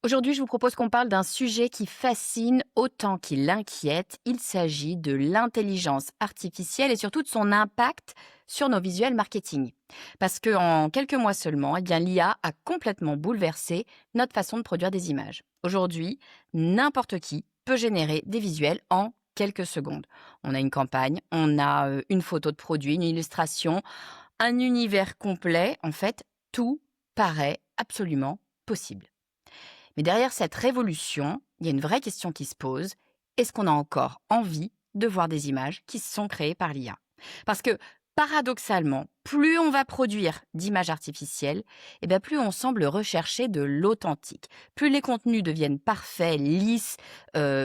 Aujourd'hui, je vous propose qu'on parle d'un sujet qui fascine autant qu'il inquiète. Il s'agit de l'intelligence artificielle et surtout de son impact sur nos visuels marketing. Parce qu'en quelques mois seulement, l'IA a complètement bouleversé notre façon de produire des images. Aujourd'hui, n'importe qui peut générer des visuels en quelques secondes. On a une campagne, on a une photo de produit, une illustration, un univers complet. En fait, tout paraît absolument possible. Mais derrière cette révolution, il y a une vraie question qui se pose. Est-ce qu'on a encore envie de voir des images qui sont créées par l'IA? Parce que, paradoxalement, plus on va produire d'images artificielles, plus on semble rechercher de l'authentique. Plus les contenus deviennent parfaits, lisses,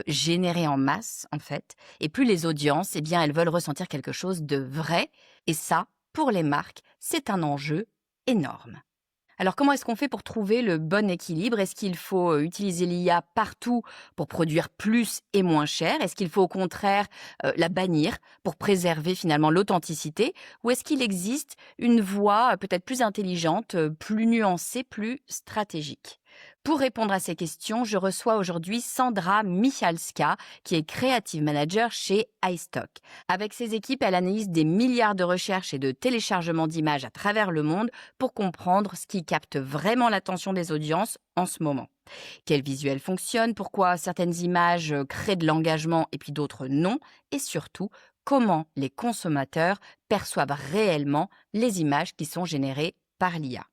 générés en masse, en fait, et plus les audiences, elles veulent ressentir quelque chose de vrai. Et ça, pour les marques, c'est un enjeu énorme. Alors, comment est-ce qu'on fait pour trouver le bon équilibre? Est-ce qu'il faut utiliser l'IA partout pour produire plus et moins cher? Est-ce qu'il faut au contraire la bannir pour préserver finalement l'authenticité? Ou est-ce qu'il existe une voie peut-être plus intelligente, plus nuancée, plus stratégique? Pour répondre à ces questions, je reçois aujourd'hui Sandra Michalska, qui est Creative Manager chez iStock. Avec ses équipes, elle analyse des milliards de recherches et de téléchargements d'images à travers le monde pour comprendre ce qui capte vraiment l'attention des audiences en ce moment. Quels visuels fonctionnent, pourquoi certaines images créent de l'engagement et puis d'autres non, et surtout, comment les consommateurs perçoivent réellement les images qui sont générées par l'IA.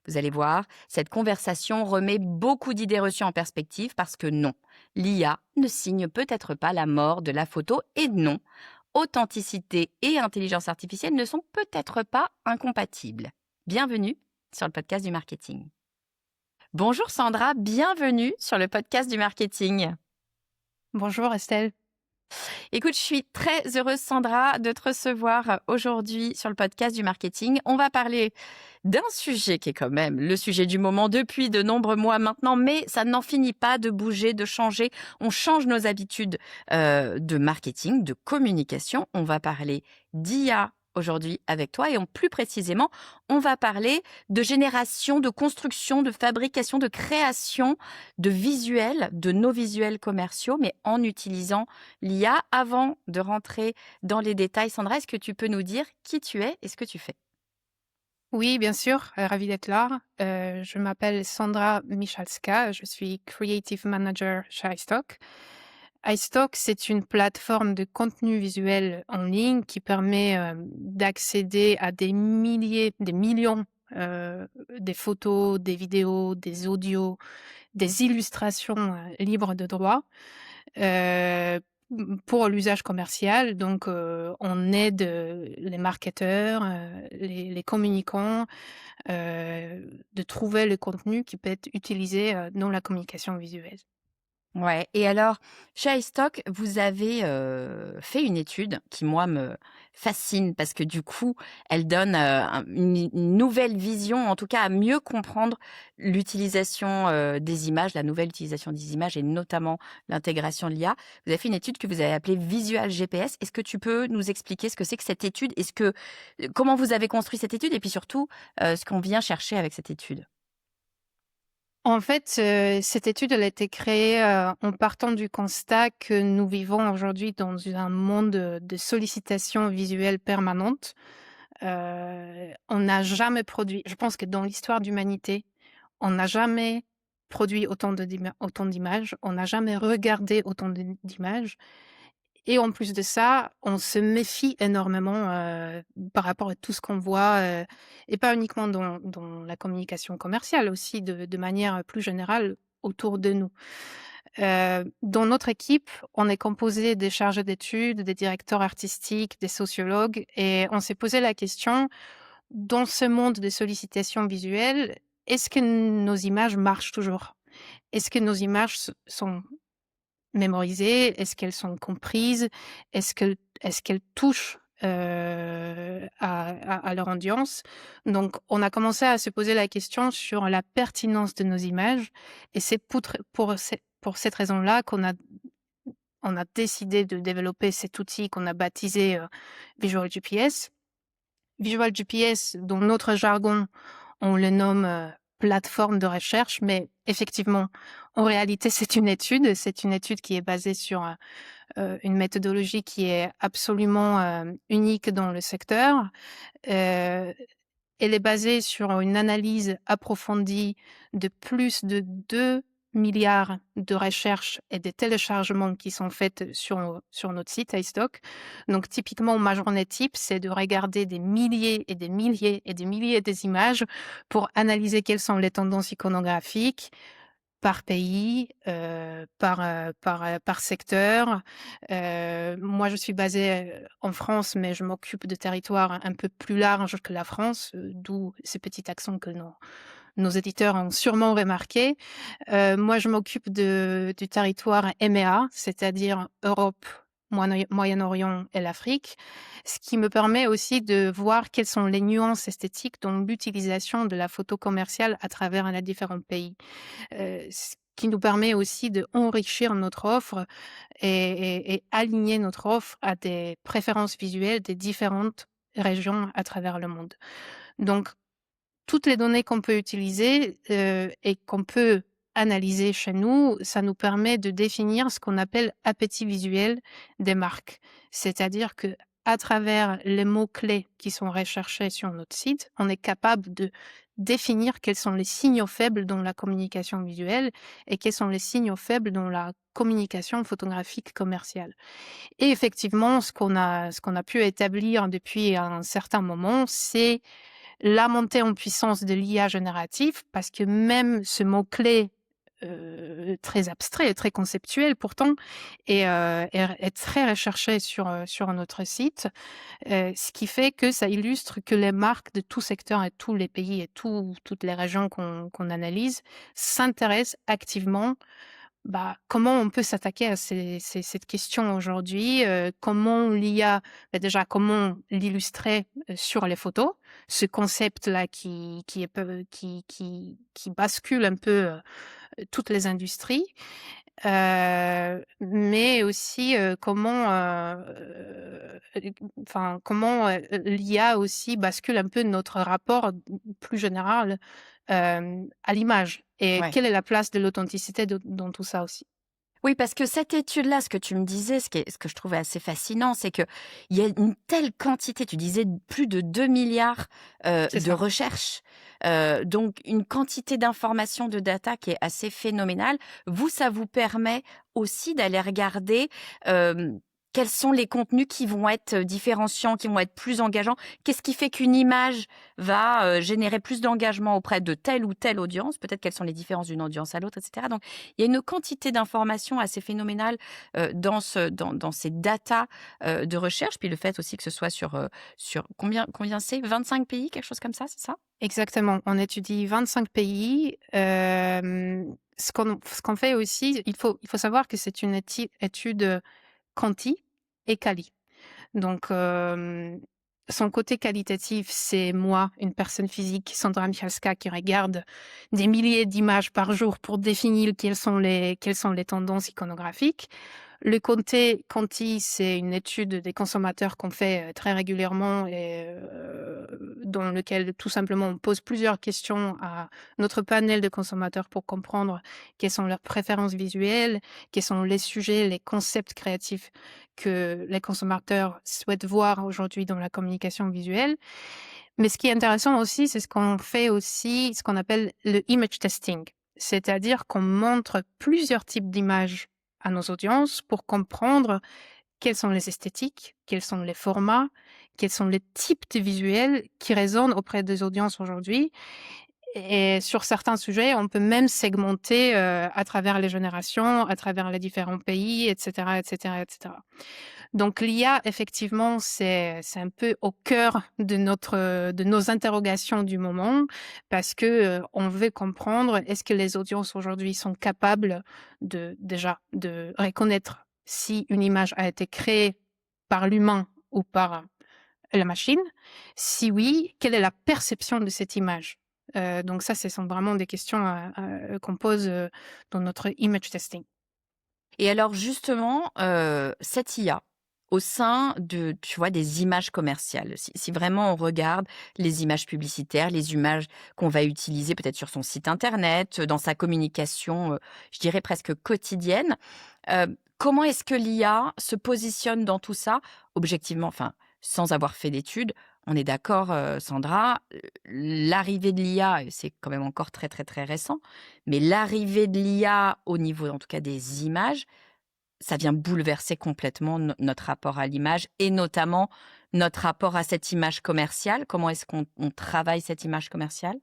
Vous allez voir, cette conversation remet beaucoup d'idées reçues en perspective parce que non, l'IA ne signe peut-être pas la mort de la photo et non, authenticité et intelligence artificielle ne sont peut-être pas incompatibles. Bienvenue sur le podcast du marketing. Bonjour Sandra, bienvenue sur le podcast du marketing. Bonjour Estelle. Écoute, je suis très heureuse Sandra de te recevoir aujourd'hui sur le podcast du marketing. On va parler d'un sujet qui est quand même le sujet du moment depuis de nombreux mois maintenant, mais ça n'en finit pas de bouger, de changer. On change nos habitudes de marketing, de communication. On va parler d'IA aujourd'hui avec toi et plus précisément, on va parler de génération, de construction, de fabrication, de création de visuels, de nos visuels commerciaux, mais en utilisant l'IA. Avant de rentrer dans les détails, Sandra, est-ce que tu peux nous dire qui tu es et ce que tu fais? Oui, bien sûr, ravie d'être là. Je m'appelle Sandra Michalska, je suis Creative Manager chez iStock. iStock, c'est une plateforme de contenu visuel en ligne qui permet d'accéder à des milliers, des millions des photos, des vidéos, des audios, des illustrations libres de droit. Heu, pour l'usage commercial, donc on aide, les marketeurs, les communicants, de trouver le contenu qui peut être utilisé, dans la communication visuelle. Ouais, et alors, chez iStock, vous avez fait une étude qui, moi, me fascine parce que du coup, elle donne une nouvelle vision, en tout cas à mieux comprendre l'utilisation des images, la nouvelle utilisation des images et notamment l'intégration de l'IA. Vous avez fait une étude que vous avez appelée Visual GPS. Est-ce que tu peux nous expliquer ce que c'est que cette étude? Comment vous avez construit cette étude et puis surtout, ce qu'on vient chercher avec cette étude? En fait, cette étude, elle a été créée, en partant du constat que nous vivons aujourd'hui dans un monde de sollicitation visuelle permanente. On n'a jamais produit, je pense que dans l'histoire d'humanité, on n'a jamais produit autant d'images, on n'a jamais regardé autant d'images, et en plus de ça, on se méfie énormément, par rapport à tout ce qu'on voit, et pas uniquement dans la communication commerciale, aussi de manière plus générale autour de nous. Dans notre équipe, on est composé des chargés d'études, des directeurs artistiques, des sociologues, et on s'est posé la question: dans ce monde de sollicitations visuelles, est-ce que nos images marchent toujours? Est-ce que nos images sont mémorisées? Est-ce qu'elles sont comprises? Est-ce qu'elles touchent à leur audience? Donc, on a commencé à se poser la question sur la pertinence de nos images, et c'est pour cette raison-là on a décidé de développer cet outil qu'on a baptisé Visual GPS. Visual GPS, dans notre jargon, on le nomme plateforme de recherche, mais effectivement, en réalité, c'est une étude. C'est une étude qui est basée sur une méthodologie qui est absolument unique dans le secteur. Euh, Elle est basée sur une analyse approfondie de plus de 2 milliards de recherches et de téléchargements qui sont faites sur notre site iStock. Donc typiquement, ma journée type, c'est de regarder des milliers et des milliers et des milliers d'images pour analyser quelles sont les tendances iconographiques par pays, par secteur. Moi, je suis basée, en France, mais je m'occupe de territoires un peu plus larges que la France, d'où ces petits accents que nos éditeurs ont sûrement remarqué. Moi, je m'occupe du territoire EMEA, c'est-à-dire Europe, Moyen-Orient et l'Afrique, ce qui me permet aussi de voir quelles sont les nuances esthétiques dans l'utilisation de la photo commerciale à travers les différents pays. Ce qui nous permet aussi d'enrichir notre offre et aligner notre offre à des préférences visuelles des différentes régions à travers le monde. Donc, toutes les données qu'on peut utiliser et qu'on peut analyser chez nous, ça nous permet de définir ce qu'on appelle appétit visuel des marques. C'est-à-dire que à travers les mots-clés qui sont recherchés sur notre site, on est capable de définir quels sont les signaux faibles dans la communication visuelle et quels sont les signaux faibles dans la communication photographique commerciale. Et effectivement, ce qu'on a pu établir depuis un certain moment, c'est la montée en puissance de l'IA générative, parce que même ce mot-clé très abstrait et très conceptuel pourtant est très recherché sur notre site, ce qui fait que ça illustre que les marques de tout secteur et tous les pays et toutes les régions qu'on analyse s'intéressent activement comment on peut s'attaquer à cette question aujourd'hui? Comment l'IA, déjà, comment l'illustrer sur les photos? Ce concept-là qui bascule un peu toutes les industries. Mais aussi comment l'IA aussi bascule un peu notre rapport plus général à l'image et Ouais. quelle est la place de l'authenticité dans tout ça aussi. Oui, parce que cette étude-là, ce que tu me disais, ce que je trouvais assez fascinant, c'est qu'il y a une telle quantité, tu disais plus de 2 milliards C'est de ça. recherches, donc une quantité d'informations, de data qui est assez phénoménale. Vous, ça vous permet aussi d'aller regarder quels sont les contenus qui vont être différenciants, qui vont être plus engageants. Qu'est-ce qui fait qu'une image va générer plus d'engagement auprès de telle ou telle audience? Peut-être quelles sont les différences d'une audience à l'autre, etc. Donc, il y a une quantité d'informations assez phénoménale dans ces datas de recherche, puis le fait aussi que ce soit sur combien c'est 25 pays, quelque chose comme ça, c'est ça? Exactement. On étudie 25 pays. Ce qu'on fait aussi, il faut savoir que c'est une étude quanti et quali. Donc, son côté qualitatif, c'est moi, une personne physique, Sandra Michalska, qui regarde des milliers d'images par jour pour définir quelles sont les tendances iconographiques. Le côté quanti, c'est une étude des consommateurs qu'on fait très régulièrement et dans lequel tout simplement on pose plusieurs questions à notre panel de consommateurs pour comprendre quelles sont leurs préférences visuelles, quels sont les sujets, les concepts créatifs que les consommateurs souhaitent voir aujourd'hui dans la communication visuelle. Mais ce qui est intéressant aussi, c'est ce qu'on fait aussi, ce qu'on appelle le image testing. C'est-à-dire qu'on montre plusieurs types d'images à nos audiences pour comprendre quelles sont les esthétiques, quels sont les formats, quels sont les types de visuels qui résonnent auprès des audiences aujourd'hui. Et sur certains sujets, on peut même segmenter à travers les générations, à travers les différents pays, etc., etc., etc. Donc l'IA, effectivement, c'est un peu au cœur de nos interrogations du moment, parce que on veut comprendre est-ce que les audiences aujourd'hui sont capables déjà de reconnaître si une image a été créée par l'humain ou par la machine. Si oui, quelle est la perception de cette image? Donc ça, ce sont vraiment des questions qu'on pose dans notre image testing. Et alors justement, cette IA, au sein de, tu vois, des images commerciales. Si vraiment on regarde les images publicitaires, les images qu'on va utiliser peut-être sur son site internet, dans sa communication, je dirais presque quotidienne, comment est-ce que l'IA se positionne dans tout ça? Objectivement, enfin, sans avoir fait d'études, on est d'accord, Sandra, l'arrivée de l'IA, et c'est quand même encore très, très, très récent, mais l'arrivée de l'IA au niveau, en tout cas, des images, ça vient bouleverser complètement notre rapport à l'image et notamment notre rapport à cette image commerciale. Comment est-ce qu'on travaille cette image commerciale?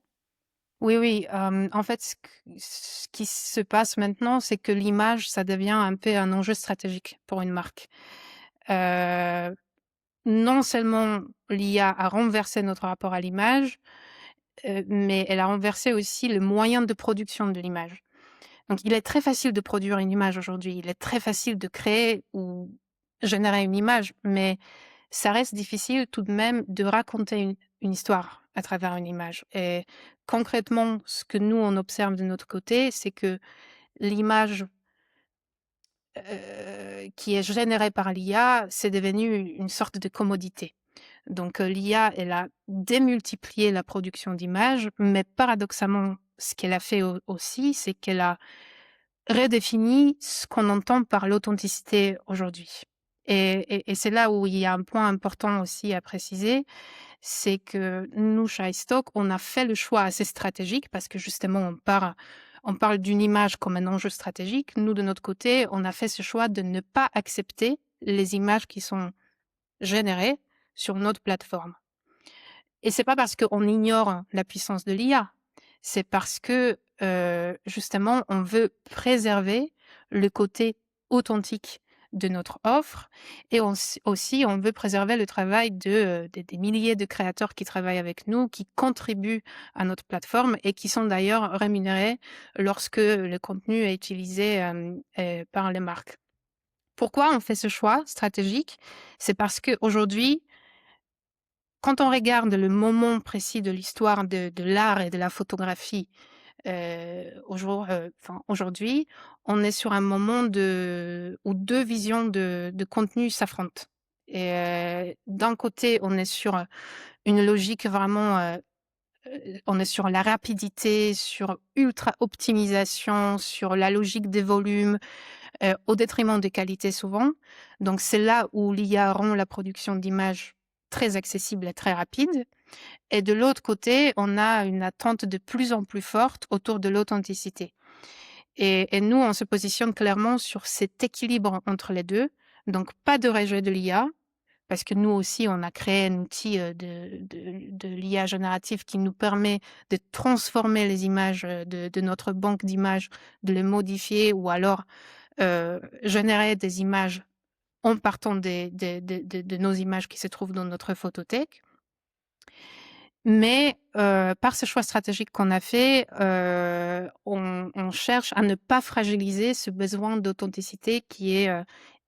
Oui, oui, en fait, ce qui se passe maintenant, c'est que l'image, ça devient un peu un enjeu stratégique pour une marque. Heu, non seulement l'IA a renversé notre rapport à l'image, mais elle a renversé aussi le moyen de production de l'image. Donc il est très facile de produire une image aujourd'hui. Il est très facile de créer ou générer une image, mais ça reste difficile tout de même de raconter une histoire à travers une image. Et concrètement, ce que nous, on observe de notre côté, c'est que l'image qui est générée par l'IA, c'est devenu une sorte de commodité. Donc l'IA, elle a démultiplié la production d'images, mais paradoxalement, ce qu'elle a fait aussi, c'est qu'elle a redéfini ce qu'on entend par l'authenticité aujourd'hui. Et c'est là où il y a un point important aussi à préciser, c'est que nous, chez iStock, on a fait le choix assez stratégique parce que justement, on parle d'une image comme un enjeu stratégique. Nous, de notre côté, on a fait ce choix de ne pas accepter les images qui sont générées sur notre plateforme. Et c'est pas parce qu'on ignore la puissance de l'IA, c'est parce que, justement, on veut préserver le côté authentique de notre offre et aussi, on veut préserver le travail des milliers de créateurs qui travaillent avec nous, qui contribuent à notre plateforme et qui sont d'ailleurs rémunérés lorsque le contenu est utilisé, par les marques. Pourquoi on fait ce choix stratégique? C'est parce qu'aujourd'hui, quand on regarde le moment précis de l'histoire de l'art et de la photographie, aujourd'hui, on est sur un moment où 2 visions de contenu s'affrontent et d'un côté, on est sur une logique vraiment, on est sur la rapidité, sur ultra optimisation, sur la logique des volumes, au détriment des qualités souvent. Donc c'est là où l'IA rend la production d'images très accessible et très rapide. Et de l'autre côté, on a une attente de plus en plus forte autour de l'authenticité. Et nous, on se positionne clairement sur cet équilibre entre les deux. Donc pas de rejet de l'IA, parce que nous aussi, on a créé un outil de l'IA générative qui nous permet de transformer les images de notre banque d'images, de les modifier ou alors générer des images en partant de nos images qui se trouvent dans notre photothèque. Mais par ce choix stratégique qu'on a fait, on cherche à ne pas fragiliser ce besoin d'authenticité qui est,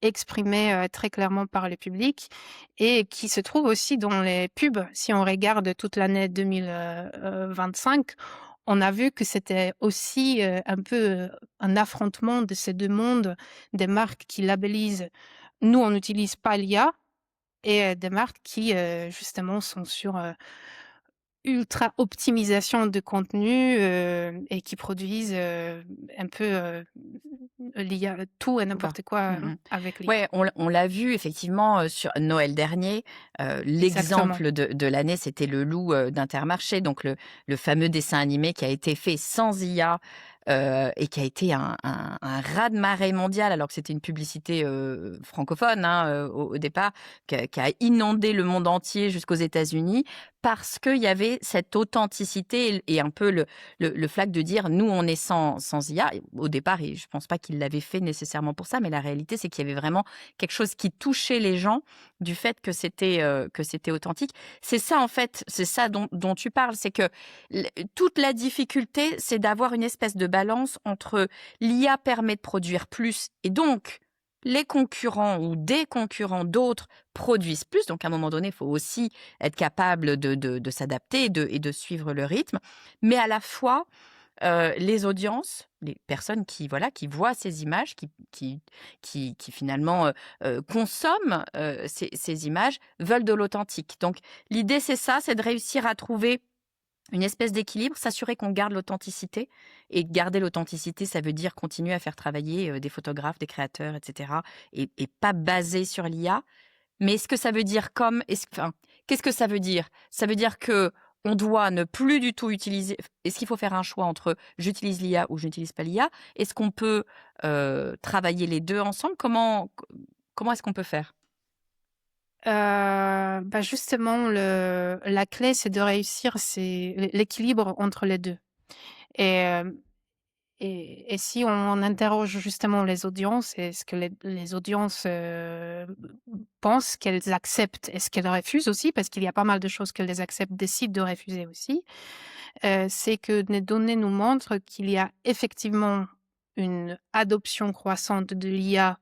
exprimé, très clairement par le public et qui se trouve aussi dans les pubs. Si on regarde toute l'année 2025, on a vu que c'était aussi, un peu, un affrontement de ces 2 mondes, des marques qui labellisent: «Nous, on n'utilise pas l'IA» et des marques qui, justement sont sur, ultra optimisation de contenu, et qui produisent, un peu, l'IA tout et D'accord. n'importe quoi, Mmh. avec l'IA. Ouais, on l'a vu effectivement, sur Noël dernier. Exactement. L'exemple de l'année, c'était Le Loup, d'Intermarché, donc le fameux dessin animé qui a été fait sans IA, et qui a été un raz-de-marée mondial, alors que c'était une publicité, francophone, hein, au départ, qui a inondé le monde entier jusqu'aux États-Unis, parce qu'il y avait cette authenticité et un peu le flac de dire: «Nous, on est sans IA». Et au départ, et je pense pas qu'il l'avait fait nécessairement pour ça, mais la réalité, c'est qu'il y avait vraiment quelque chose qui touchait les gens du fait que c'était authentique. C'est ça, en fait, c'est ça dont tu parles, c'est que toute la difficulté, c'est d'avoir une espèce de balance entre l'IA permet de produire plus et donc les concurrents ou des concurrents d'autres produisent plus. Donc à un moment donné, il faut aussi être capable de s'adapter et de suivre le rythme. Mais à la fois, les audiences, les personnes qui, voilà, qui voient ces images, qui finalement, consomment, ces images, veulent de l'authentique. Donc l'idée, c'est ça, c'est de réussir à trouver une espèce d'équilibre, s'assurer qu'on garde l'authenticité et garder l'authenticité, ça veut dire continuer à faire travailler, des photographes, des créateurs et cetera et pas baser sur l'IA. Mais est-ce que ça veut dire qu'est-ce que ça veut dire? Ça veut dire que on doit ne plus du tout utiliser est-ce qu'il faut faire un choix entre j'utilise l'IA ou je n'utilise pas l'IA? Est-ce qu'on peut, travailler les 2 ensemble? Comment est-ce qu'on peut faire? Bah, justement, la clé, c'est de réussir l'équilibre entre les 2. Et, et si on interroge justement les audiences, est-ce que les audiences pensent qu'elles acceptent? Est-ce qu'elles refusent aussi? Parce qu'il y a pas mal de choses qu'elles acceptent, décident de refuser aussi. C'est que les données nous montrent qu'il y a effectivement une adoption croissante de l'IA,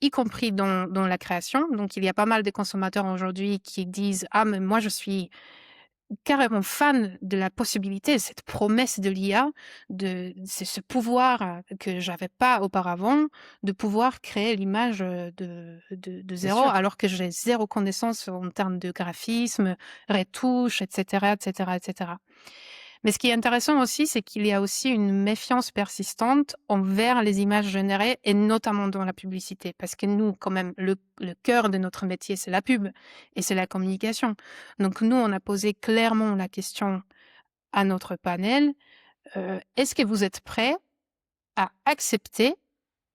y compris dans la création. Donc, il y a pas mal de consommateurs aujourd'hui qui disent: «Ah, mais moi, je suis carrément fan de la possibilité, cette promesse de l'IA, c'est ce pouvoir que j'avais pas auparavant, de pouvoir créer l'image de Bien zéro, sûr. alors que j'ai zéro connaissance en termes de graphisme, retouches, etc., etc., etc. Mais ce qui est intéressant aussi, c'est qu'il y a aussi une méfiance persistante envers les images générées et notamment dans la publicité. Parce que nous, quand même, le cœur de notre métier, c'est la pub et c'est la communication. Donc nous, on a posé clairement la question à notre panel, est-ce que vous êtes prêts à accepter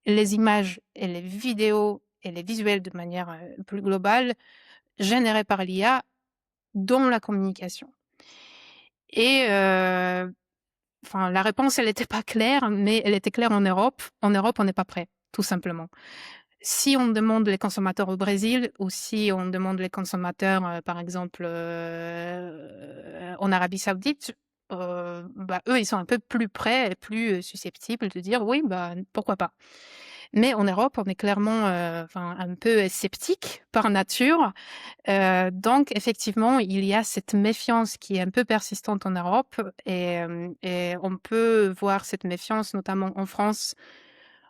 les images et les vidéos et les visuels de manière plus globale générés par l'IA dans la communication? Et enfin, la réponse, elle n'était pas claire, mais elle était claire en Europe. En Europe, on n'est pas prêt, tout simplement. Si on demande les consommateurs au Brésil ou si on demande les consommateurs, par exemple, en Arabie Saoudite, bah, eux, ils sont un peu plus prêts et plus, susceptibles de dire: «Oui, bah, pourquoi pas?» Mais en Europe, on est clairement, enfin, un peu sceptique par nature. Donc effectivement, il y a cette méfiance qui est un peu persistante en Europe et on peut voir cette méfiance notamment en France,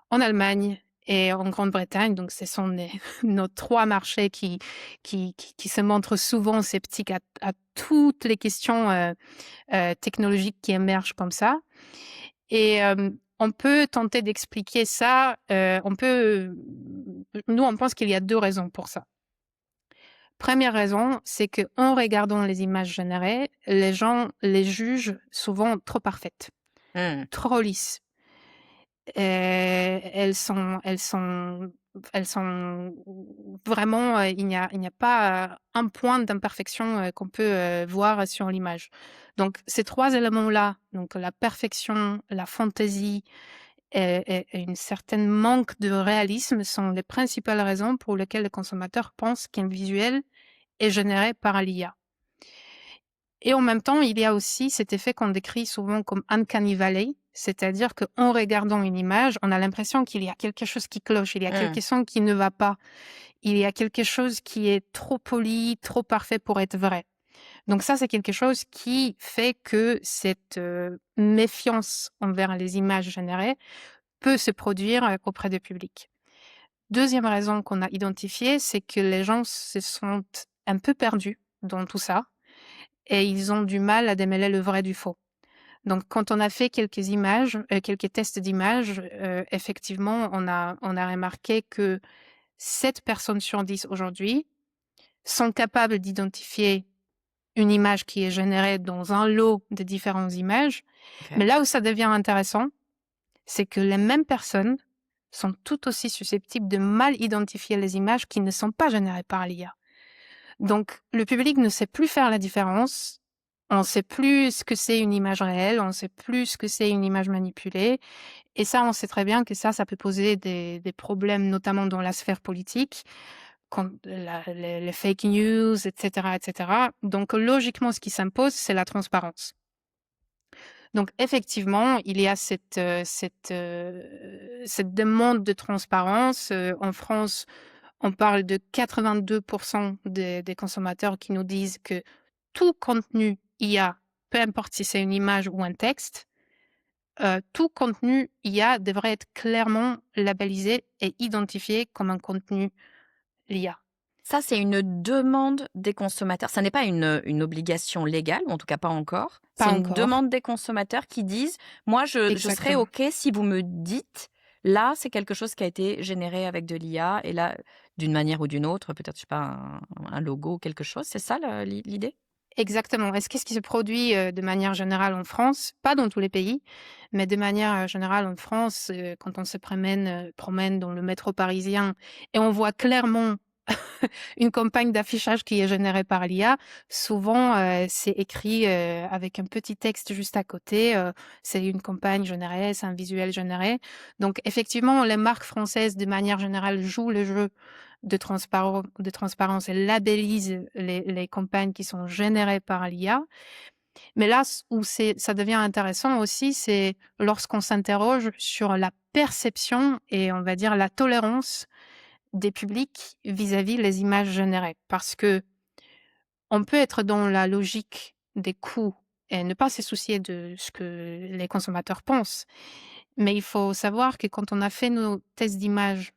en Allemagne et en Grande-Bretagne. Donc ce sont nos 3 marchés qui se montrent souvent sceptiques à toutes les questions, technologiques qui émergent comme ça. Et on peut tenter d'expliquer ça, nous, on pense qu'il y a 2 raisons pour ça. Première raison, c'est qu'en regardant les images générées, les gens les jugent souvent trop parfaites, Mmh. trop lisses. Elles sont vraiment, il n'y a pas, un point d'imperfection, qu'on peut, voir sur l'image. Donc ces 3 éléments-là, donc la perfection, la fantaisie et une certaine manque de réalisme sont les principales raisons pour lesquelles le consommateur pense qu'un visuel est généré par l'IA. Et en même temps, il y a aussi cet effet qu'on décrit souvent comme uncanny valley, c'est-à-dire qu'en regardant une image, on a l'impression qu'il y a quelque chose qui cloche, il y a Mmh. quelque chose qui ne va pas, il y a quelque chose qui est trop poli, trop parfait pour être vrai. Donc ça, c'est quelque chose qui fait que cette méfiance envers les images générées peut se produire auprès du public. Deuxième raison qu'on a identifiée, c'est que les gens se sentent un peu perdus dans tout ça et ils ont du mal à démêler le vrai du faux. Donc quand on a fait quelques images, quelques tests d'images, effectivement, on a remarqué que 7 personnes sur 10 aujourd'hui sont capables d'identifier une image qui est générée dans un lot de différentes images. OK. Mais là où ça devient intéressant, c'est que les mêmes personnes sont tout aussi susceptibles de mal identifier les images qui ne sont pas générées par l'IA. Donc le public ne sait plus faire la différence. On sait plus ce que c'est une image réelle, on sait plus ce que c'est une image manipulée. Et ça, on sait très bien que ça peut poser des problèmes, notamment dans la sphère politique, quand les fake news, etc., etc. Donc logiquement, ce qui s'impose, c'est la transparence. Donc effectivement, il y a cette demande de transparence. En France, on parle de 82% des consommateurs qui nous disent que tout contenu IA, peu importe si c'est une image ou un texte, tout contenu IA devrait être clairement labellisé et identifié comme un contenu l'IA. Ça, c'est une demande des consommateurs. Ça n'est pas une obligation légale, ou en tout cas pas encore. C'est Pas une encore. demande des consommateurs qui disent: «Moi, je serais Exactement. OK si vous me dites, là, c'est quelque chose qui a été généré avec de l'IA et là, d'une manière ou d'une autre, peut-être, je sais pas, un logo ou quelque chose». C'est ça l'idée? Exactement. Et qu'est-ce qui se produit, de manière générale en France? Pas dans tous les pays, mais de manière, générale en France, quand on se promène dans le métro parisien et on voit clairement une campagne d'affichage qui est générée par l'IA, souvent, c'est écrit, avec un petit texte juste à côté, c'est une campagne générée, c'est un visuel généré. Donc effectivement, les marques françaises, de manière générale, jouent le jeu de transparence et labellisent les campagnes qui sont générées par l'IA. Mais là, où ça devient intéressant aussi, c'est lorsqu'on s'interroge sur la perception et on va dire la tolérance des publics vis-à-vis les images générées. Parce que on peut être dans la logique des coûts et ne pas se soucier de ce que les consommateurs pensent. Mais il faut savoir que quand on a fait nos tests d'images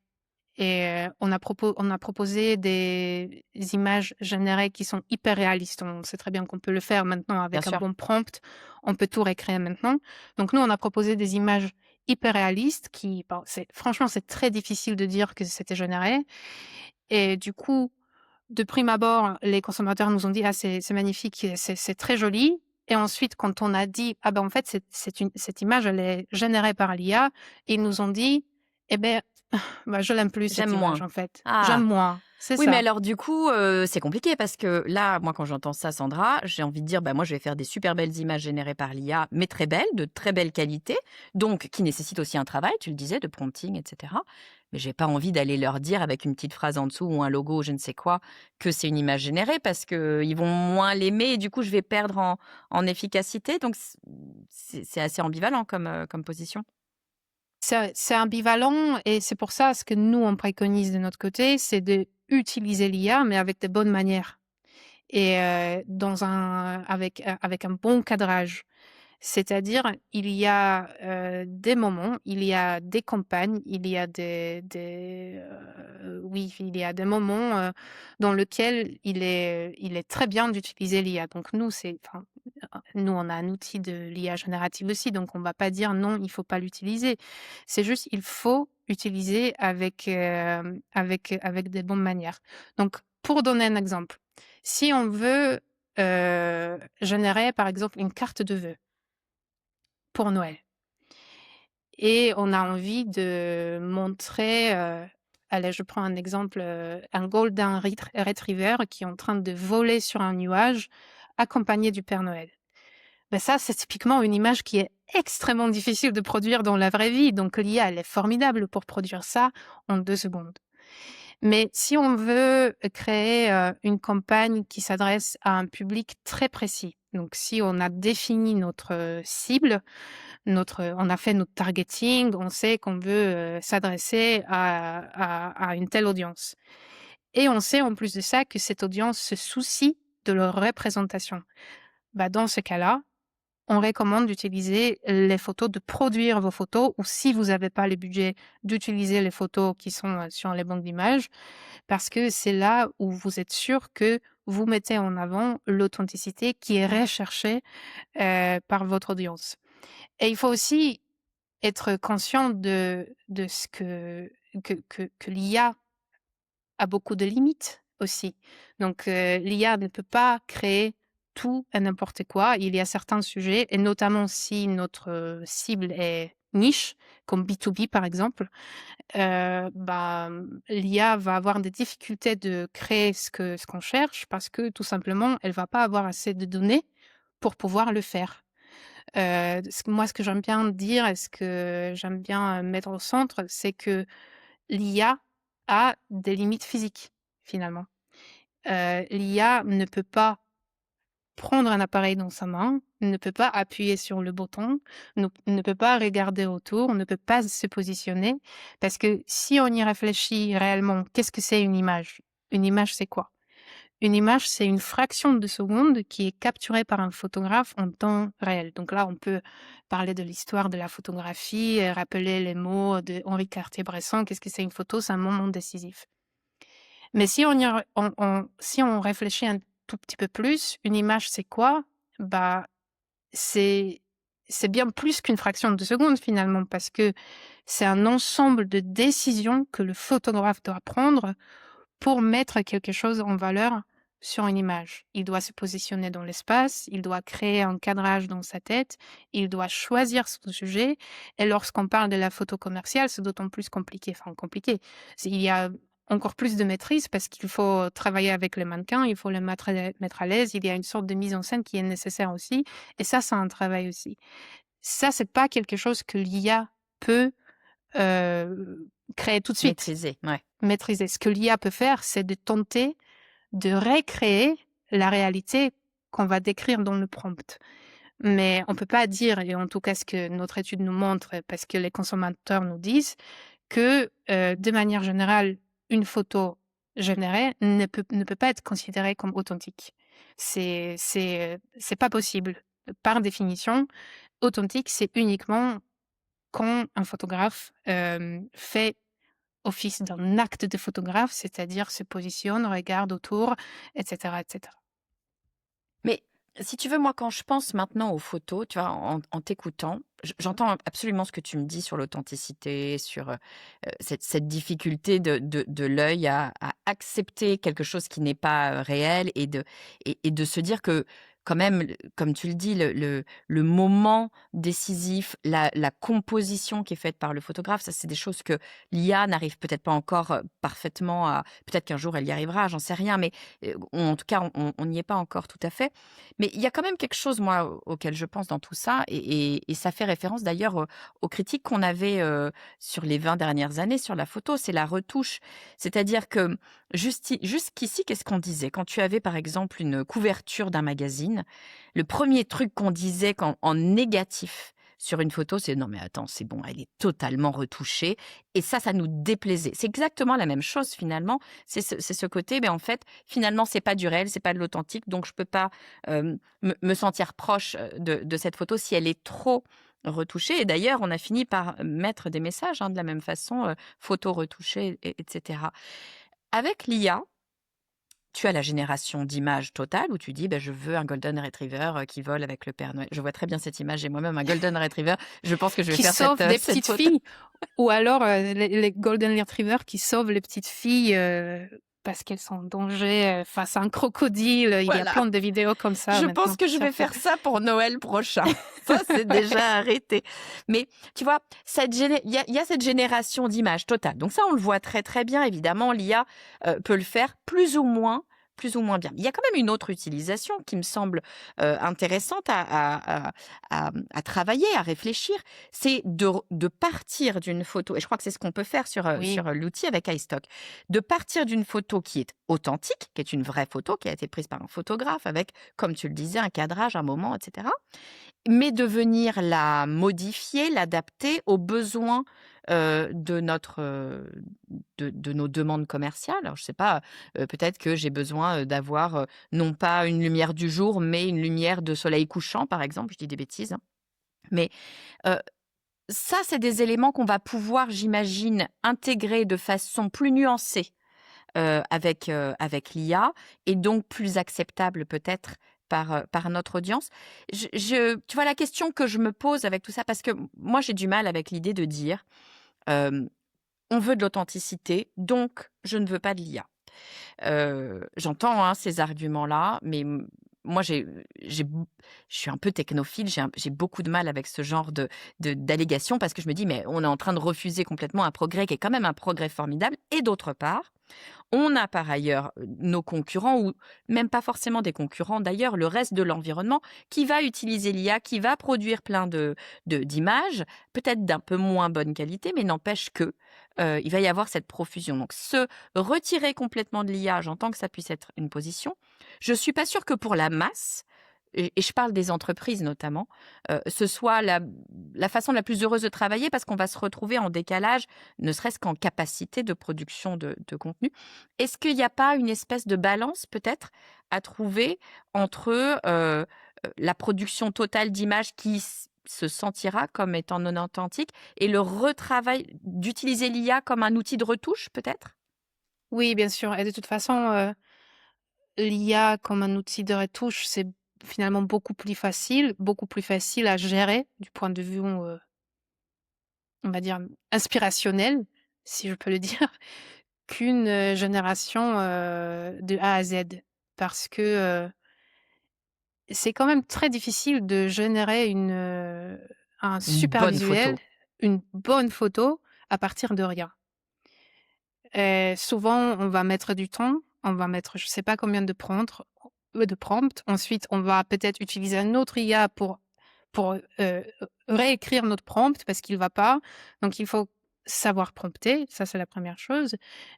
et on a proposé des images générées qui sont hyper réalistes. On sait très bien qu'on peut le faire maintenant Bien avec un sûr. bon prompt, on peut tout récréer maintenant. Donc nous, on a proposé des images hyper réalistes qui bon, franchement, c'est très difficile de dire que c'était généré et du coup, de prime abord, les consommateurs nous ont dit: «Ah c'est magnifique, c'est très joli» et ensuite quand on a dit: «Ah ben, en fait, cette image, elle est générée par l'IA», ils nous ont dit: «Eh beh, bah, je l'aime plus J'aime cette image moins. en fait. J'aime Ah! moins». C'est Oui, mais ça. alors du coup, c'est compliqué parce que là, moi, quand j'entends ça, Sandra, j'ai envie de dire: «Bah, moi, je vais faire des super belles images générées par l'IA, mais très belles, de très belle qualité, donc qui nécessitent aussi un travail», tu le disais, de prompting et cetera. Mais j'ai pas envie d'aller leur dire avec une petite phrase en dessous ou un logo ou je ne sais quoi, que c'est une image générée parce qu'ils vont moins l'aimer et du coup, je vais perdre en efficacité, donc c'est assez ambivalent comme position. C'est ambivalent et c'est pour ça ce que nous on préconise de notre côté, c'est d'utiliser l'IA mais avec de bonnes manières et dans un avec un bon cadrage. C'est-à-dire, il y a, des moments, il y a des campagnes, il y a oui, il y a des moments, dans lequel il est très bien d'utiliser l'IA. Donc nous, nous, on a un outil de l'IA générative aussi, donc on va pas dire: «Non, il faut pas l'utiliser». C'est juste, il faut utiliser avec des bonnes manières. Donc pour donner un exemple, si on veut, générer, par exemple, une carte de vœux pour Noël et on a envie de montrer, allez, je prends un exemple, un golden retriever qui est en train de voler sur un nuage accompagné du Père Noël. Ben ça, c'est typiquement une image qui est extrêmement difficile de produire dans la vraie vie, donc l'IA, elle est formidable pour produire ça en 2 secondes. Mais si on veut créer, une campagne qui s'adresse à un public très précis, donc si on a défini notre, cible, on a fait notre targeting, on sait qu'on veut, s'adresser à une telle audience et on sait en plus de ça que cette audience se soucie de leur représentation. Bah, dans ce cas-là, on recommande d'utiliser les photos, de produire vos photos ou si vous n'avez pas le budget, d'utiliser les photos qui sont, sur les banques d'images parce que c'est là où vous êtes sûr que vous mettez en avant l'authenticité qui est recherchée, par votre audience. Et il faut aussi être conscient de ce que l'IA a beaucoup de limites aussi. Donc, l'IA ne peut pas créer tout et n'importe quoi. Il y a certains sujets et notamment si notre, cible est niche, comme B2B par exemple, l'IA va avoir des difficultés de créer ce qu'on cherche parce que tout simplement, elle va pas avoir assez de données pour pouvoir le faire. Ce que j'aime bien dire et ce que j'aime bien, mettre au centre, c'est que l'IA a des limites physiques, finalement. L'IA ne peut pas prendre un appareil dans sa main, ne peut pas appuyer sur le bouton, ne peut pas regarder autour, ne peut pas se positionner. Parce que si on y réfléchit réellement, qu'est-ce que c'est une image? Une image, c'est quoi? Une image, c'est une fraction de seconde qui est capturée par un photographe en temps réel. Donc là, on peut parler de l'histoire de la photographie, rappeler les mots de Henri Cartier-Bresson. Qu'est-ce que c'est une photo? C'est un moment décisif. Mais si si on réfléchit un tout petit peu plus, une image, c'est quoi? Bah, c'est c'est bien plus qu'une fraction de seconde finalement, parce que c'est un ensemble de décisions que le photographe doit prendre pour mettre quelque chose en valeur sur une image. Il doit se positionner dans l'espace, il doit créer un cadrage dans sa tête, il doit choisir son sujet. Et lorsqu'on parle de la photo commerciale, c'est d'autant plus compliqué. Enfin, compliqué. Il y a encore plus de maîtrise parce qu'il faut travailler avec les mannequins, il faut les mettre à l'aise. Il y a une sorte de mise en scène qui est nécessaire aussi. Et ça, c'est un travail aussi. Ça, c'est pas quelque chose que l'IA peut créer tout de suite, Maîtriser, ouais. maîtriser. Ce que l'IA peut faire, c'est de tenter de recréer la réalité qu'on va décrire dans le prompt. Mais on peut pas dire, et en tout cas ce que notre étude nous montre, parce que les consommateurs nous disent, que de manière générale, une photo générée ne peut pas être considérée comme authentique. C'est pas possible. Par définition, authentique, c'est uniquement quand un photographe fait office d'un acte de photographe, c'est-à-dire se positionne, regarde autour, etc., etc. Mais si tu veux, moi, quand je pense maintenant aux photos, tu vois, en t'écoutant, j'entends absolument ce que tu me dis sur l'authenticité, sur cette difficulté de l'œil à accepter quelque chose qui n'est pas réel et de se dire que, quand même, comme tu le dis, le moment décisif, la composition qui est faite par le photographe, ça, c'est des choses que l'IA n'arrive peut-être pas encore parfaitement à. Peut-être qu'un jour, elle y arrivera, j'en sais rien, mais en tout cas, on n'y est pas encore tout à fait. Mais il y a quand même quelque chose, moi, auquel je pense dans tout ça, et ça fait référence d'ailleurs aux critiques qu'on avait sur les 20 dernières années sur la photo, c'est la retouche. C'est-à-dire que jusqu'ici, qu'est-ce qu'on disait? Quand tu avais, par exemple, une couverture d'un magazine, le premier truc qu'on disait en négatif sur une photo, c'est: «Non mais attends, c'est bon, elle est totalement retouchée», et ça nous déplaisait. C'est exactement la même chose finalement, c'est ce côté, mais en fait, finalement, c'est pas du réel, c'est pas de l'authentique, donc je peux pas me sentir proche de cette photo si elle est trop retouchée. Et d'ailleurs, on a fini par mettre des messages, hein, de la même façon, photo retouchée, etc. Avec l'IA, tu as la génération d'images totale où tu dis: «Bah, je veux un golden retriever qui vole avec le Père Noël». Je vois très bien cette image, j'ai moi-même un golden retriever. Je pense que je vais Qui faire sauvent des cette petites photo. filles, ou alors les golden retrievers qui sauvent les petites filles parce qu'elles sont en danger face à un crocodile. Il y a Voilà. plein de vidéos comme ça Je pense maintenant que qui je vais circulent. faire ça pour Noël prochain. Ça, c'est déjà arrêté. Mais tu vois, il y a cette génération d'images totale. Donc ça, on le voit très, très bien. Évidemment, l'IA peut le faire plus ou moins bien. Il y a quand même une autre utilisation qui me semble intéressante à travailler, à réfléchir. C'est de partir d'une photo, et je crois que c'est ce qu'on peut faire Oui. sur l'outil avec iStock, de partir d'une photo qui est authentique, qui est une vraie photo, qui a été prise par un photographe avec, comme tu le disais, un cadrage, un moment, etc. Mais de venir la modifier, l'adapter aux besoins de nos demandes commerciales. Alors, je sais pas, peut-être que j'ai besoin d'avoir non pas une lumière du jour, mais une lumière de soleil couchant, par exemple. Je dis des bêtises, hein. Mais euh, ça, c'est des éléments qu'on va pouvoir, j'imagine, intégrer de façon plus nuancée avec l'IA, et donc plus acceptable peut-être par notre audience. Tu vois, la question que je me pose avec tout ça, parce que moi j'ai du mal avec l'idée de dire on veut de l'authenticité, donc je ne veux pas de l'IA. J'entends, hein, ces arguments-là, mais moi, j'ai je suis un peu technophile, j'ai beaucoup de mal avec ce genre d'allégations, parce que je me dis: «Mais on est en train de refuser complètement un progrès qui est quand même un progrès formidable», et d'autre part, on a par ailleurs nos concurrents, ou même pas forcément des concurrents d'ailleurs, le reste de l'environnement qui va utiliser l'IA, qui va produire plein d'images, peut-être d'un peu moins bonne qualité, mais n'empêche que il va y avoir cette profusion. Donc se retirer complètement de l'IA, j'entends que ça puisse être une position. Je suis pas sûre que pour la masse, et je parle des entreprises notamment, ce soit la façon la plus heureuse de travailler parce qu'on va se retrouver en décalage, ne serait-ce qu'en capacité de production de contenu. Est-ce qu'il n'y a pas une espèce de balance peut-être à trouver entre, la production totale d'images qui se sentira comme étant non authentique et le retravail d'utiliser l'IA comme un outil de retouche peut-être? Oui, bien sûr et de toute façon, l'IA comme un outil de retouche, c'est finalement beaucoup plus facile à gérer du point de vue, on va dire inspirationnel, si je peux le dire, qu'une, génération, de A à Z. Parce que, c'est quand même très difficile de générer un Une super bonne visuel, photo. une bonne photo à partir de rien. Souvent, on va mettre du temps, on va mettre je sais pas combien de prompts. Ensuite, on va peut-être utiliser un autre IA pour réécrire notre prompt parce qu'il va pas. Donc il faut savoir prompter, ça c'est la première chose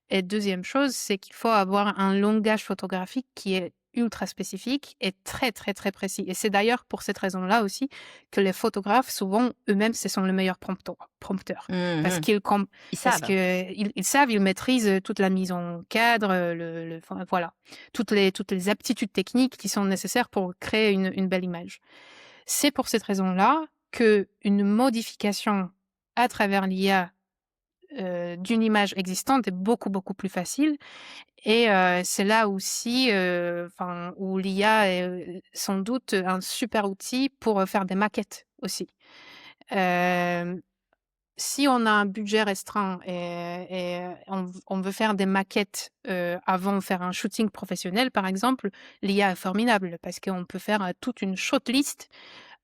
et deuxième chose, c'est qu'il faut avoir un langage photographique qui est ultra spécifique et très, très, très précis et c'est d'ailleurs pour cette raison-là aussi que les photographes, souvent, eux-mêmes, ce sont les meilleurs prompteurs parce Mmh. qu'ils com Ils parce savent. qu'ils savent, ils maîtrisent, toute la mise en cadre, le enfin voilà, toutes les aptitudes techniques qui sont nécessaires pour créer une belle image. C'est pour cette raison-là qu'une modification à travers l'IA, d'une image existante est beaucoup, beaucoup plus facile et c'est là aussi, enfin, où l'IA est, sans doute un super outil pour, faire des maquettes aussi. Hem, Si on a un budget restreint et on veut faire des maquettes, avant de faire un shooting professionnel, par exemple, l'IA est formidable parce qu'on peut faire, toute une shortlist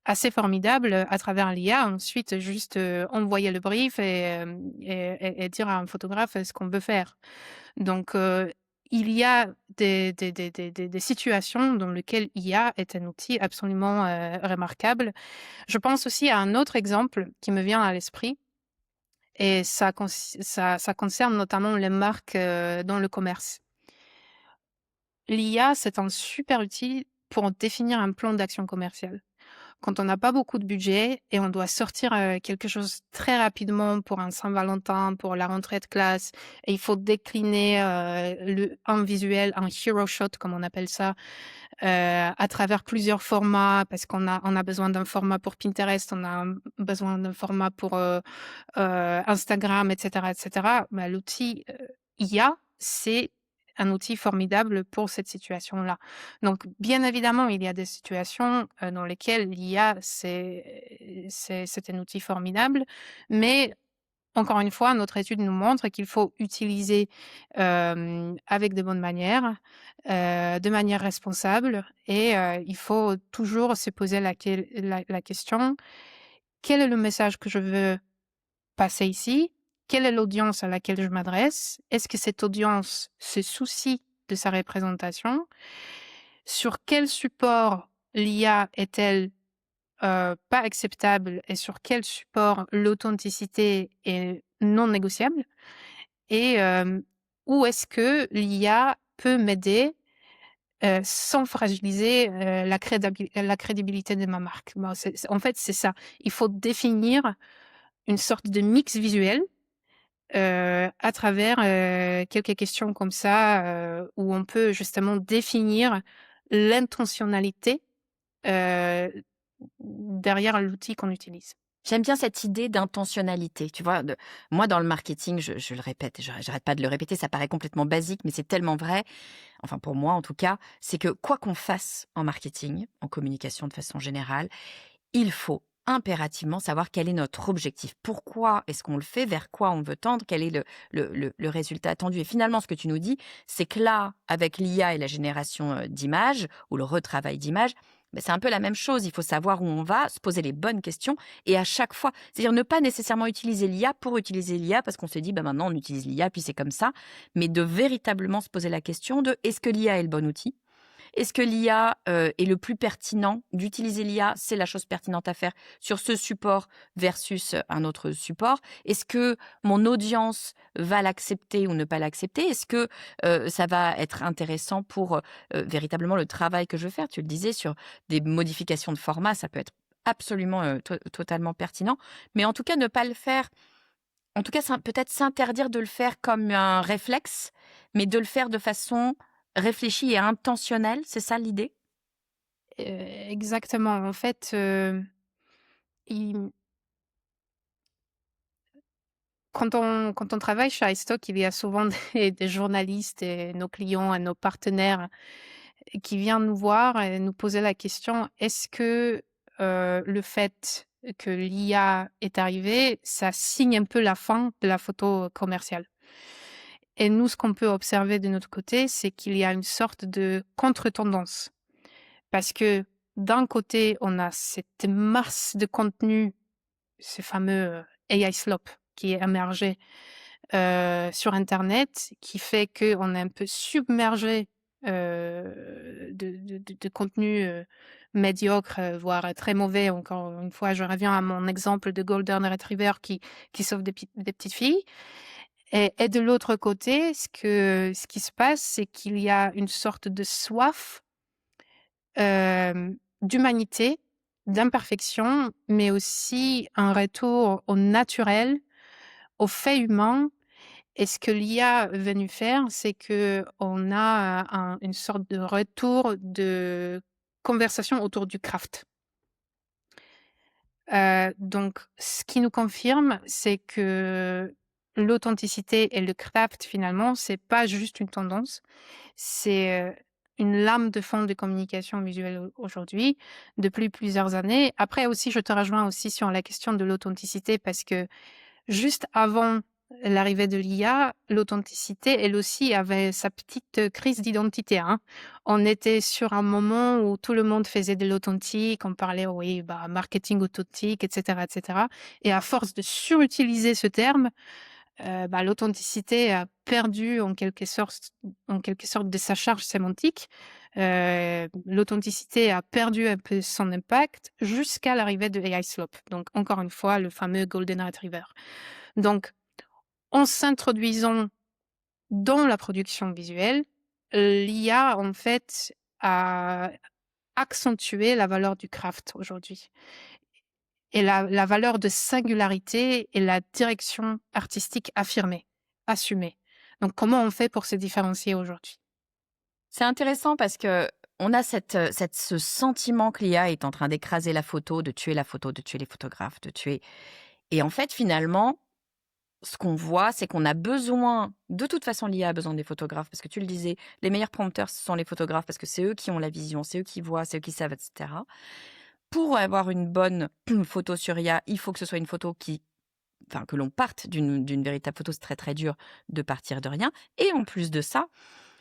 assez formidable, à travers l'IA. Ensuite, juste, envoyer le brief et dire à un photographe, ce qu'on veut faire. Donc, il y a des situations dans lesquelles IA est un outil absolument, remarquable. Je pense aussi à un autre exemple qui me vient à l'esprit et ça concerne notamment les marques, dans le commerce. L'IA, c'est un super outil pour définir un plan d'action commerciale. Quand on n'a pas beaucoup de budget et on doit sortir, quelque chose très rapidement pour un Saint-Valentin, pour la rentrée de classe et il faut décliner, un visuel, un hero shot comme on appelle ça, à travers plusieurs formats parce qu'on a besoin d'un format pour Pinterest, on a besoin d'un format pour, Instagram et cetera. Bah, l'outil, IA, c'est un outil formidable pour cette situation-là. Donc bien évidemment, il y a des situations, dans lesquelles l'IA, c'est un outil formidable, mais encore une fois, notre étude nous montre qu'il faut utiliser, avec de bonnes manières, de manière responsable et il faut toujours se poser la question: «Quel est le message que je veux passer ici? Quelle est l'audience à laquelle je m'adresse? Est-ce que cette audience se soucie de sa représentation? Sur quel support l'IA est-elle, pas acceptable et sur quel support l'authenticité est non négociable? Et où est-ce que l'IA peut m'aider, sans fragiliser, la crédibilité de ma marque?» Bon, en fait, c'est ça. Il faut définir une sorte de mix visuel, à travers, quelques questions comme ça, où on peut justement définir l'intentionnalité, heu, derrière l'outil qu'on utilise. J'aime bien cette idée d'intentionnalité, tu vois? Moi, dans le marketing, je le répète, j'arrête pas de le répéter, ça paraît complètement basique, mais c'est tellement vrai, enfin pour moi en tout cas, c'est que quoi qu'on fasse en marketing, en communication de façon générale, il faut impérativement savoir quel est notre objectif. Pourquoi est-ce qu'on le fait? Vers quoi on veut tendre? Quel est le résultat attendu? Et finalement, ce que tu nous dis, c'est que là, avec l'IA et la génération, d'images ou le retravail d'images, c'est un peu la même chose. Il faut savoir où on va, se poser les bonnes questions et à chaque fois c'est-à-dire ne pas nécessairement utiliser l'IA pour utiliser l'IA parce qu'on se dit: «Bah, maintenant on utilise l'IA puis c'est comme ça», mais de véritablement se poser la question de: «Est-ce que l'IA est le bon outil?» Est-ce que l'IA, est le plus pertinent? D'utiliser l'IA, c'est la chose pertinente à faire sur ce support versus un autre support? Est-ce que mon audience va l'accepter ou ne pas l'accepter? Est-ce que, ça va être intéressant pour, véritablement le travail que je veux faire? Tu le disais sur des modifications de format, ça peut être absolument, totalement pertinent. Mais en tout cas, ne pas le faire en tout cas, peut-être s'interdire de le faire comme un réflexe, mais de le faire de façon réfléchie et intentionnelle, c'est ça l'idée? Exactement. En fait, il quand on travaille chez iStock, il y a souvent des journalistes et nos clients et nos partenaires qui viennent nous voir et nous poser la question: «Est-ce que, le fait que l'IA est arrivée, ça signe un peu la fin de la photo commerciale?» Et nous, ce qu'on peut observer de notre côté, c'est qu'il y a une sorte de contre-tendance. Parce que d'un côté, on a cette masse de contenu, ce fameux, AI slop qui est émergé, sur internet, qui fait qu'on est un peu submergé, de contenus, médiocres, voire très mauvais. Encore une fois, je reviens à mon exemple de golden retriever qui sauve des petites filles. Et de l'autre côté, ce qui se passe, c'est qu'il y a une sorte de soif, d'humanité, d'imperfection, mais aussi un retour au naturel, aux faits humains. Et ce que l'IA est venue faire, c'est qu'on a, une sorte de retour de conversation autour du craft. Donc ce qui nous confirme, c'est que l'authenticité et le craft, finalement, c'est pas juste une tendance, c'est, une lame de fond de communication visuelle aujourd'hui depuis plusieurs années. Après aussi, je te rejoins aussi sur la question de l'authenticité parce que juste avant l'arrivée de l'IA, l'authenticité, elle aussi avait sa petite, crise d'identité, hein. On était sur un moment où tout le monde faisait de l'authentique, on parlait, oui, bah, marketing authentique et cetera et cetera, et à force de surutiliser ce terme, bah, l'authenticité a perdu en quelque sorte de sa charge sémantique. L'authenticité a perdu un peu son impact jusqu'à l'arrivée de AI Slop. Donc encore une fois, le fameux golden retriever. Donc en s'introduisant dans la production visuelle, l'IA en fait a accentué la valeur du craft aujourd'hui et la valeur de singularité et la direction artistique affirmée, assumée. Donc comment on fait pour se différencier aujourd'hui? C'est intéressant parce qu'on a ce sentiment que l'IA est en train d'écraser la photo, de tuer la photo, de tuer les photographes, de tuer et en fait, finalement, ce qu'on voit, c'est qu'on a besoin de toute façon, l'IA a besoin des photographes parce que tu le disais, les meilleurs prompteurs, ce sont les photographes parce que c'est eux qui ont la vision, c'est eux qui voient, c'est eux qui savent et cetera. Pour avoir une bonne photo sur IA, il faut que ce soit une photo que l'on parte d'une véritable photo, c'est très, très dur de partir de rien et en plus de ça,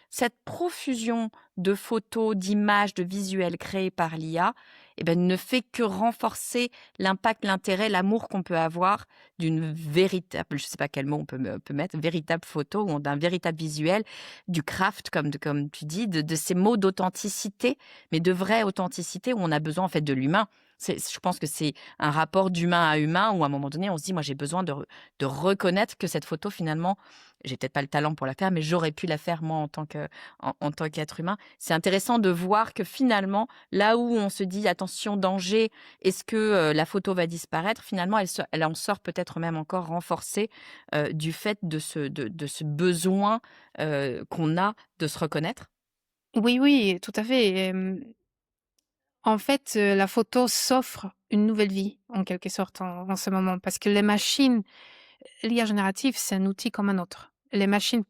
cette profusion de photos, d'images, de visuels créés par l'IA, eh ben, ne fait que renforcer l'impact, l'intérêt, l'amour qu'on peut avoir d'une véritable, je ne sais pas quel mot on peut mettre, véritable photo ou d'un véritable visuel, du craft, comme tu dis, de ces mots d'authenticité, mais de vraie authenticité où on a besoin en fait de l'humain. Je pense que c'est un rapport d'humain à humain où à un moment donné, on se dit, moi j'ai besoin de reconnaître que cette photo finalement, j'ai peut-être pas le talent pour la faire, mais j'aurais pu la faire moi en tant qu'être humain. C'est intéressant de voir que finalement, là où on se dit: «Attention, danger, est-ce que, la photo va disparaître?» finalement, elle en sort peut-être même encore renforcée, du fait de ce besoin, qu'on a de se reconnaître. Oui, oui, tout à fait. En fait, la photo s'offre une nouvelle vie, en quelque sorte, en ce moment, parce que les machines, l'IA générative, c'est un outil comme un autre. Les machines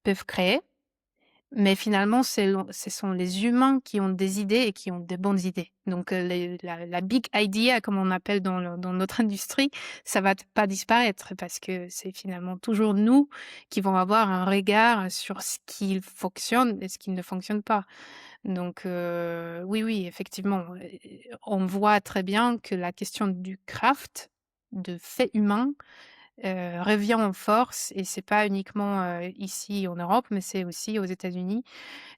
peuvent créer, mais finalement, ce sont les humains qui ont des idées et qui ont des bonnes idées. Donc, la big idea, comme on appelle dans notre industrie, ça va pas disparaître parce que c'est finalement toujours nous qui vont avoir un regard sur ce qui fonctionne et ce qui ne fonctionne pas. Donc, oui, oui, effectivement, on voit très bien que la question du craft, de fait humain, revient en force et c'est pas uniquement, ici en Europe, mais c'est aussi aux États-Unis.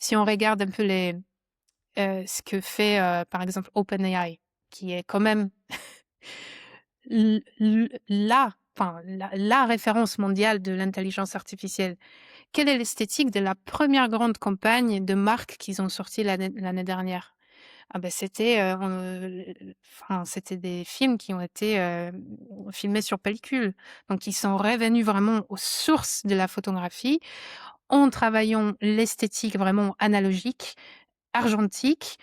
Si on regarde un peu ce que fait, par exemple OpenAI, qui est quand même la référence mondiale de l'intelligence artificielle. Quelle est l'esthétique de la première grande campagne de marque qu'ils ont sortie l'année dernière? Ah ben c'était, c'était des films qui ont été, filmés sur pellicule. Donc ils sont revenus vraiment aux sources de la photographie en travaillant l'esthétique vraiment analogique, argentique,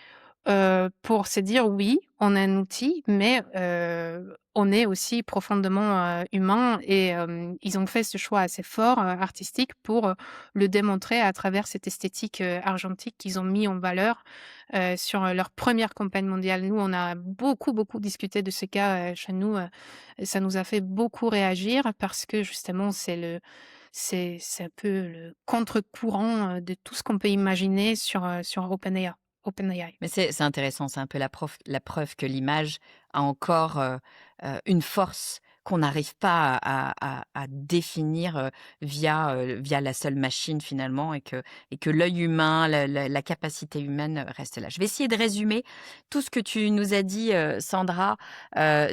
pour se dire: «Oui, on a un outil, mais on est aussi profondément, humain» et ils ont fait ce choix assez fort, artistique pour, le démontrer à travers cette esthétique, argentique qu'ils ont mis en valeur, sur, leur première campagne mondiale. Nous, on a beaucoup, beaucoup discuté de ce cas, chez nous, et ça nous a fait beaucoup réagir parce que justement c'est un peu le contre-courant, de tout ce qu'on peut imaginer sur OpenAI. Mais c'est intéressant, c'est un peu la preuve que l'image a encore, une force qu'on n'arrive pas à définir, via la seule machine finalement et que l'œil humain, la capacité humaine, reste là. Je vais essayer de résumer tout ce que tu nous as dit, Sandra,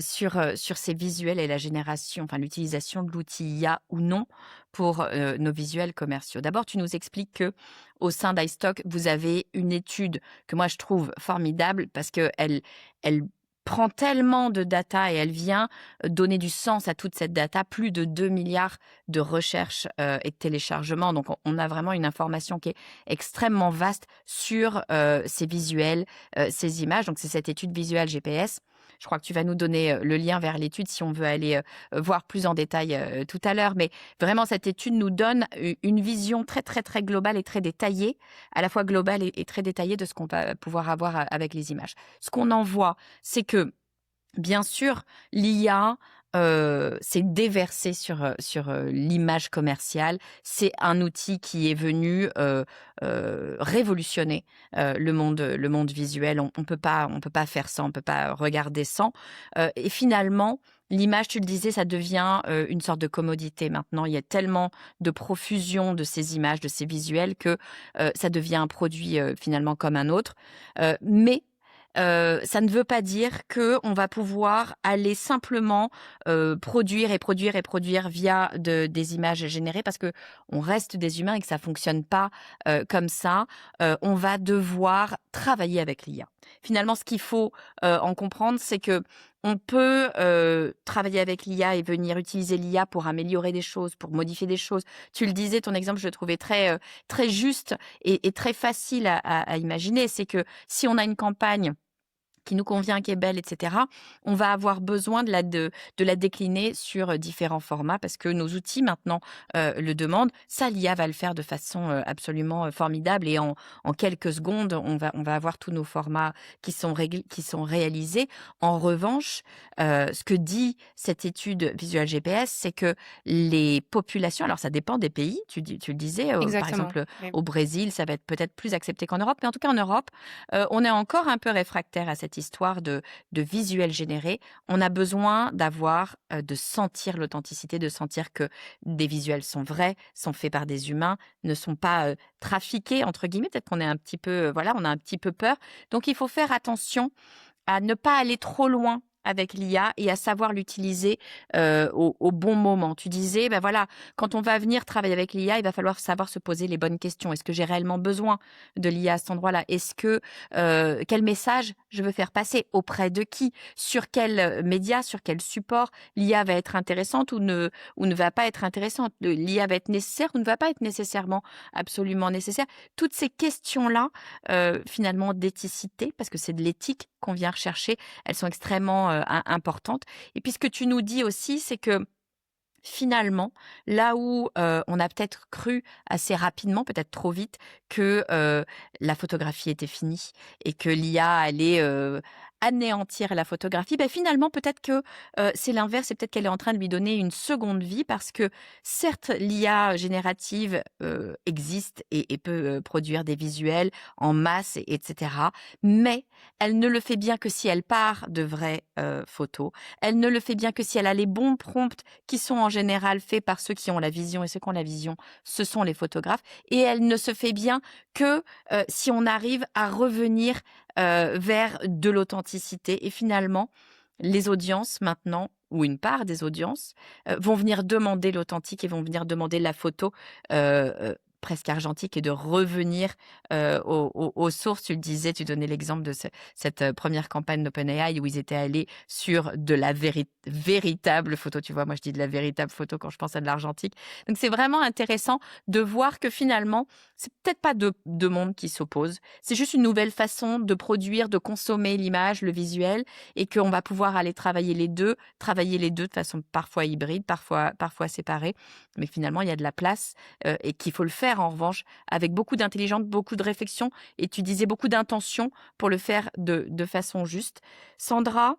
sur ces visuels et la génération, enfin l'utilisation de l'outil IA ou non pour, nos visuels commerciaux. D'abord, tu nous expliques que au sein d'iStock, vous avez une étude que moi je trouve formidable parce qu'elle prend tellement de data et elle vient donner du sens à toute cette data, plus de 2 milliards de recherches et de téléchargements. Donc on a vraiment une information qui est extrêmement vaste sur ces visuels, ces images. Donc c'est cette étude visuelle GPS. Je crois que tu vas nous donner le lien vers l'étude si on veut aller voir plus en détail tout à l'heure. Mais vraiment, cette étude nous donne une vision très, très, très globale et très détaillée, à la fois globale et très détaillée de ce qu'on va pouvoir avoir avec les images. Ce qu'on en voit, c'est que, bien sûr, l'IA s'est déversée sur l'image commerciale. C'est un outil qui est venu révolutionner le monde visuel. On peut pas faire sans, on peut pas regarder sans. Et finalement, l'image, tu le disais, ça devient une sorte de commodité maintenant. Il y a tellement de profusion de ces images, de ces visuels que ça devient un produit finalement comme un autre. Mais ça ne veut pas dire qu'on va pouvoir aller simplement produire et produire et produire via des images générées parce que on reste des humains et que ça fonctionne pas comme ça. On va devoir travailler avec l'IA. Finalement, ce qu'il faut en comprendre, c'est que on peut travailler avec l'IA et venir utiliser l'IA pour améliorer des choses, pour modifier des choses. Tu le disais, ton exemple, je le trouvais très juste et très facile à imaginer. C'est que si on a une campagne qui nous convient, qui est belle, etc., on va avoir besoin de la décliner sur différents formats parce que nos outils maintenant le demandent. Ça, l'IA va le faire de façon absolument formidable et en quelques secondes, on va avoir tous nos formats qui sont réalisés. En revanche, ce que dit cette étude Visual GPS, c'est que les populations, alors ça dépend des pays, tu le disais, par Exactement, exemple oui. au Brésil, ça va être peut-être plus accepté qu'en Europe, mais en tout cas en Europe, on est encore un peu réfractaire à cette histoire de visuels générés. On a besoin de sentir l'authenticité, de sentir que des visuels sont vrais, sont faits par des humains, ne sont pas trafiqués entre guillemets. Peut-être qu'on est un petit peu, voilà, on a un petit peu peur. Donc il faut faire attention à ne pas aller trop loin avec l'IA et à savoir l'utiliser au bon moment. Tu disais, ben voilà, quand on va venir travailler avec l'IA, il va falloir savoir se poser les bonnes questions. Est-ce que j'ai réellement besoin de l'IA à cet endroit-là? Quel message je veux faire passer? Auprès de qui? Sur quel média? Sur quel support? L'IA va être intéressante ou ne va pas être intéressante? L'IA va être nécessaire ou ne va pas être nécessairement absolument nécessaire? Toutes ces questions-là, finalement d'éthicité, parce que c'est de l'éthique qu'on vient rechercher, elles sont extrêmement importantes. Et puis ce que tu nous dis aussi, c'est que finalement, là où on a peut-être cru assez rapidement, peut-être trop vite, que la photographie était finie et que l'IA allait anéantir la photographie, finalement peut-être que, c'est l'inverse et peut-être qu'elle est en train de lui donner une seconde vie parce que certes l'IA générative, existe et peut, produire des visuels en masse et etc. Mais elle ne le fait bien que si elle part de vraies, photos. Elle ne le fait bien que si elle a les bons prompts qui sont en général faits par ceux qui ont la vision et ceux qui ont la vision, ce sont les photographes et elle ne se fait bien que, si on arrive à revenir, vers de l'authenticité et finalement, les audiences maintenant ou une part des audiences, vont venir demander l'authentique et vont venir demander la photo, presque argentique et de revenir, aux sources. Tu le disais, tu donnais l'exemple de cette, 1re campagne d'OpenAI où ils étaient allés sur de la véritable photo. Tu vois? Moi, je dis de la véritable photo quand je pense à de l'argentique. Donc c'est vraiment intéressant de voir que finalement, c'est peut-être pas deux mondes qui s'opposent. C'est juste une nouvelle façon de produire, de consommer l'image, le visuel et qu'on va pouvoir aller travailler les 2 de façon parfois hybride, parfois séparée. Mais finalement, il y a de la place, et qu'il faut le faire en revanche avec beaucoup d'intelligence, beaucoup de réflexion et tu disais beaucoup d'intention pour le faire de façon juste. Sandra,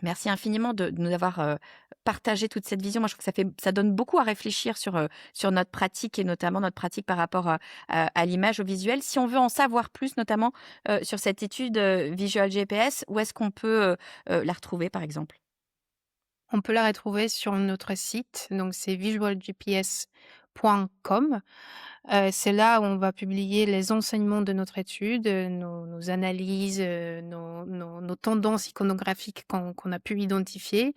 merci infiniment de nous avoir, partagé toute cette vision. Moi, je trouve que ça donne beaucoup à réfléchir sur notre pratique et notamment notre pratique par rapport à l'image, au visuel. Si on veut en savoir plus, notamment, sur cette étude, Visual GPS, où est-ce qu'on peut, la retrouver, par exemple? On peut la retrouver sur notre site, donc c'est visualgps.com. C'est là où on va publier les enseignements de notre étude, nos analyses, nos tendances iconographiques qu'on a pu identifier.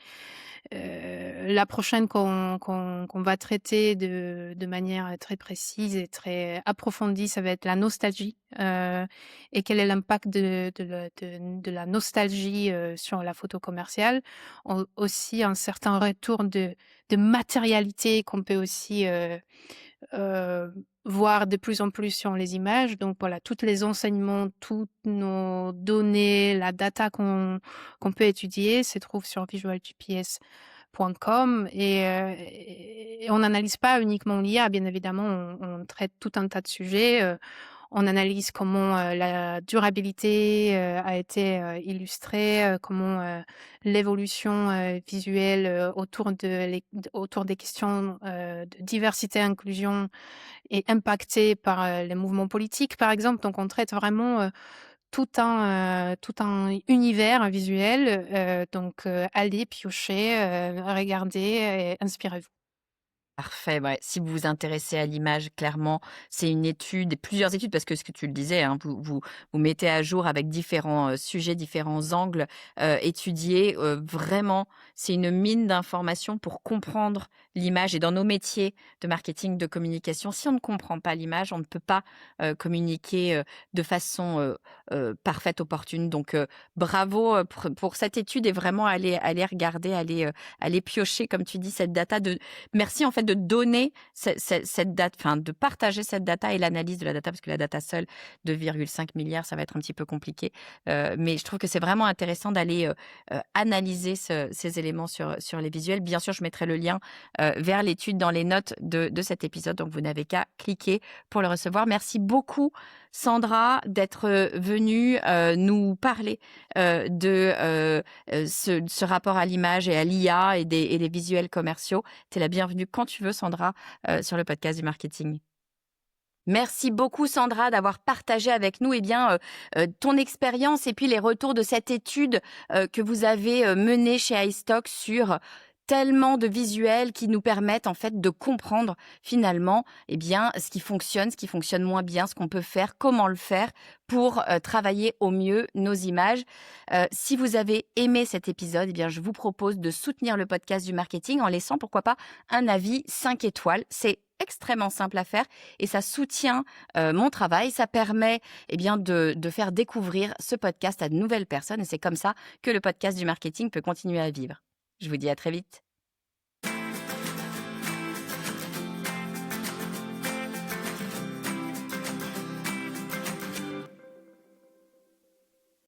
La prochaine qu'on va traiter de manière très précise et très approfondie, ça va être la nostalgie, et quel est l'impact de la nostalgie, sur la photo commerciale. Aussi un certain retour de matérialité qu'on peut aussi, voir de plus en plus sur les images. Donc voilà, tous les enseignements, toutes nos données, la data qu'on peut étudier se trouve sur visualgps.com et on n'analyse pas uniquement l'IA, bien évidemment, on traite tout un tas de sujets. On analyse comment, la durabilité, a été, illustrée, comment, l'évolution, visuelle, autour des questions, de diversité, inclusion est impactée par, les mouvements politiques, par exemple. Donc on traite vraiment, tout un univers visuel, donc allez piocher, regardez et inspirez-vous. Parfait, ouais. Si vous vous intéressez à l'image, clairement, c'est une étude, plusieurs études, parce que ce que tu le disais, hein, vous mettez à jour avec différents sujets, différents angles étudiés. Vraiment, c'est une mine d'informations pour comprendre l'image. Et dans nos métiers de marketing, de communication, si on ne comprend pas l'image, on ne peut pas communiquer de façon parfaite, opportune. Donc, bravo pour cette étude et vraiment aller regarder, aller piocher, comme tu dis, cette data merci en fait de donner cette date, enfin de partager cette data et l'analyse de la data, parce que la data seule, 2,5 milliards, ça va être un petit peu compliqué. Mais je trouve que c'est vraiment intéressant d'aller analyser ces éléments sur les visuels. Bien sûr, je mettrai le lien vers l'étude dans les notes de cet épisode, donc vous n'avez qu'à cliquer pour le recevoir. Merci beaucoup, Sandra, d'être venue nous parler de ce rapport à l'image et à l'IA et des visuels commerciaux. Tu es la bienvenue quand tu veux, Sandra, sur le podcast du marketing. Merci beaucoup, Sandra, d'avoir partagé avec nous ton expérience et puis les retours de cette étude que vous avez menée chez iStock sur tellement de visuels qui nous permettent en fait de comprendre finalement ce qui fonctionne moins bien, ce qu'on peut faire, comment le faire pour travailler au mieux nos images. Si vous avez aimé cet épisode, je vous propose de soutenir le podcast du marketing en laissant pourquoi pas un avis 5 étoiles. C'est extrêmement simple à faire et ça soutient mon travail, ça permet de faire découvrir ce podcast à de nouvelles personnes et c'est comme ça que le podcast du marketing peut continuer à vivre. Je vous dis à très vite.